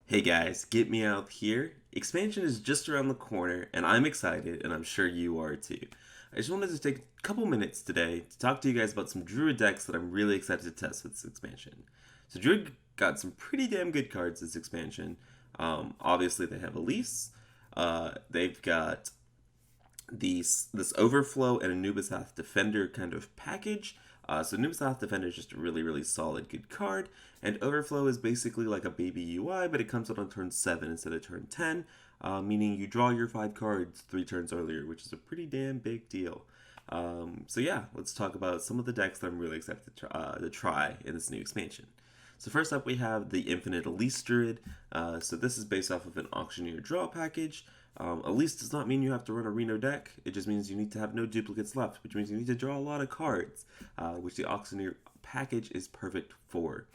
Hey guys, GetMeowth here. Expansion is just around the corner, and I'm excited, and I'm sure you are too. I just wanted to take a couple minutes today to talk to you guys about some Druid decks that I'm really excited to test with this expansion. So Druid got some pretty damn good cards this expansion. Obviously they have Elise. They've got this Overflow and AAEBAZICCuCsAsLOAqjSApnTAq Defender kind of package. So AAEBAZICCuCsAsLOAqjSApnTAq Defender is just a really solid good card, and Overflow is basically like a baby UI, but it comes out on turn 7 instead of turn 10, meaning you draw your 5 cards 3 turns earlier, which is a pretty damn big deal. So yeah, let's talk about some of the decks that I'm really excited to try in this new expansion. So first up we have the Infinite Elise Druid. So this is based off of an Auctioneer draw package. Elise does not mean you have to run a Reno deck. It just means you need to have no duplicates left, which means you need to draw a lot of cards, which the Auctioneer package is perfect for.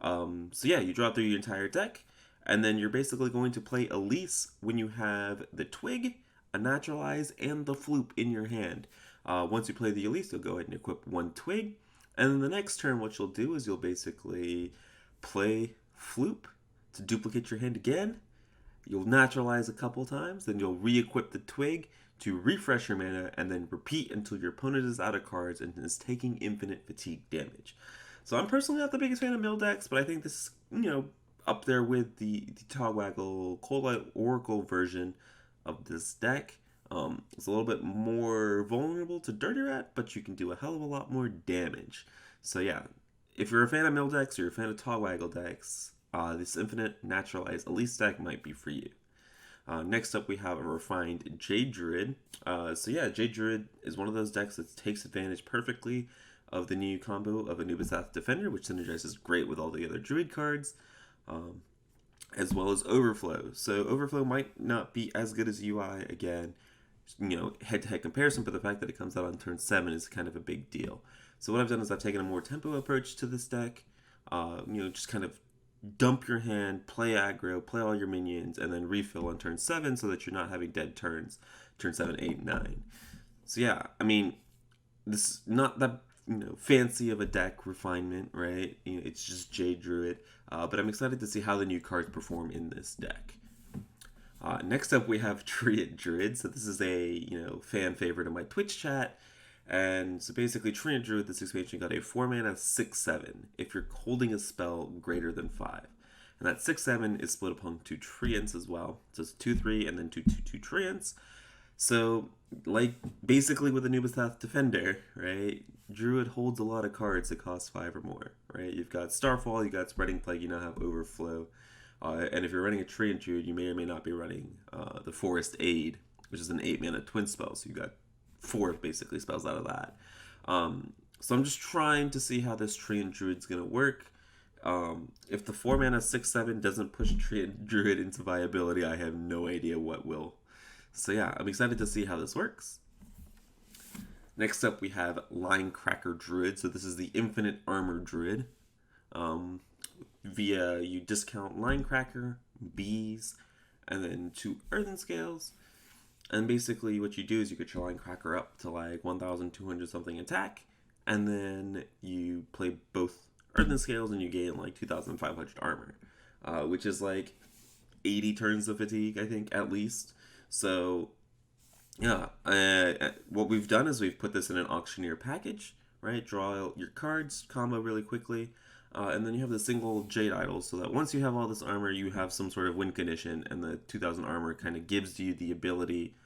So yeah, you draw through your entire deck, and then you're basically going to play Elise when you have the Twig, a Naturalize, and the Floop in your hand. Once you play the Elise, you'll go ahead and equip one Twig, and then the next turn what you'll do is you'll basically play Floop to duplicate your hand again. You'll naturalize a couple times, then you'll re-equip the Twig to refresh your mana, and then repeat until your opponent is out of cards and is taking infinite fatigue damage. So I'm personally not the biggest fan of mill decks, but I think this is, up there with the Togwaggle Cold Oracle version of this deck. It's a little bit more vulnerable to Dirty Rat, but you can do a hell of a lot more damage. So yeah, if you're a fan of mill decks or you're a fan of Togwaggle decks, this Infinite Naturalized Elise deck might be for you. Next up, we have a refined Jade Druid. So yeah, Jade Druid is one of those decks that takes advantage perfectly of the new combo of AAEBAZICCuCsAsLOAqjSApnTAq Defender, which synergizes great with all the other Druid cards, as well as Overflow. So Overflow might not be as good as UI again, head-to-head comparison, but the fact that it comes out on turn 7 is kind of a big deal. So what I've done is I've taken a more tempo approach to this deck, just kind of dump your hand, play aggro, play all your minions, and then refill on turn 7 so that you're not having dead turns, turn 7, 8, 9. So yeah, I mean, this is not that fancy of a deck refinement, right? It's just Jade Druid, but I'm excited to see how the new cards perform in this deck. Next up, we have Treant Druid. So this is a fan favorite in my Twitch chat. And so basically, Treant Druid, this expansion got a 4 mana 6/7 if you're holding a spell greater than 5. And that 6/7 is split upon 2 Treants as well. So it's 2/3 and then 2/2 Treants. So, like, basically with the AAEBAZICCuCsAsLOAqjSApnTAq Defender, right? Druid holds a lot of cards that cost 5 or more, right? You've got Starfall, you got Spreading Plague, you now have Overflow. And if you're running a Treant Druid, you may or may not be running the Forest Aid, which is an 8 mana twin spell. So you got 4 basically spells out of that. So I'm just trying to see how this Treant Druid's going to work. If the 4 mana 6/7 doesn't push Treant Druid into viability, I have no idea what will. So yeah, I'm excited to see how this works. Next up, we have Linecracker Druid. So this is the Infinite Armor Druid. Via you discount Linecracker, Bees, and then 2 Earthen Scales. And basically what you do is you get your Linecracker up to like 1,200 something attack, and then you play both Earthen Scales and you gain like 2,500 armor, which is like 80 turns of fatigue, I think, at least. So yeah, what we've done is we've put this in an Auctioneer package, right? Draw your cards, combo really quickly, and then you have the single Jade Idol, so that once you have all this armor, you have some sort of win condition, and the 2,000 armor kind of gives you the ability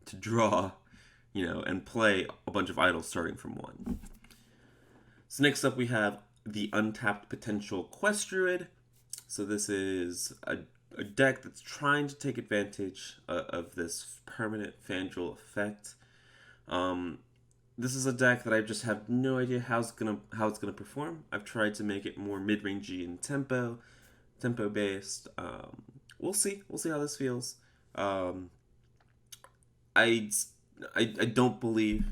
to draw, and play a bunch of idols starting from 1. So next up we have the Untapped Potential Quest Druid. So this is a deck that's trying to take advantage of this permanent Fandral effect. This is a deck that I just have no idea how it's gonna perform. I've tried to make it more mid-rangey in tempo based. We'll see how this feels. I don't believe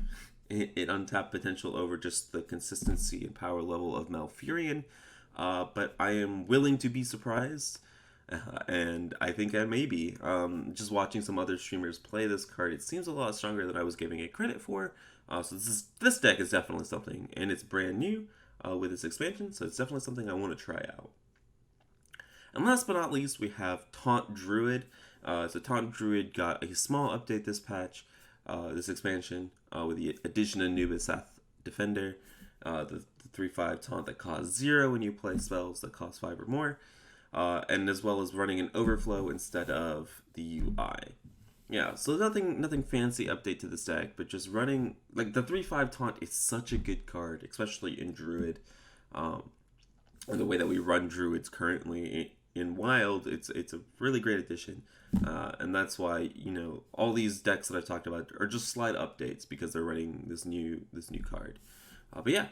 in Untapped Potential over just the consistency and power level of Malfurion, but I am willing to be surprised. And I think I may be. Just watching some other streamers play this card, it seems a lot stronger than I was giving it credit for. So this deck is definitely something, and it's brand new with this expansion, so it's definitely something I want to try out. And last but not least, we have Taunt Druid. So Taunt Druid got a small update this patch, this expansion, with the addition of Nubisath Defender, the 3/5 taunt that costs 0 when you play spells that cost 5 or more, and as well as running an overflow instead of the UI. Yeah, so nothing fancy update to this deck, but just running, like, the 3/5 taunt is such a good card, especially in Druid. Or the way that we run Druids currently in Wild, it's a really great addition, and that's why, you know, all these decks that I've talked about are just slight updates because they're running this new card. But yeah,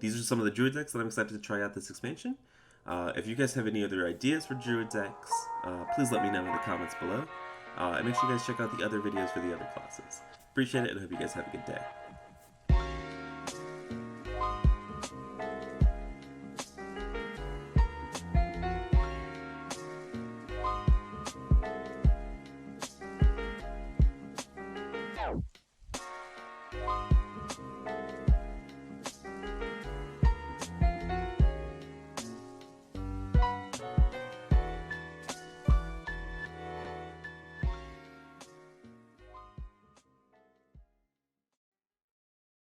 these are some of the Druid decks that I'm excited to try out this expansion. If you guys have any other ideas for Druid decks, please let me know in the comments below. And make sure you guys check out the other videos for the other classes. Appreciate it, and hope you guys have a good day.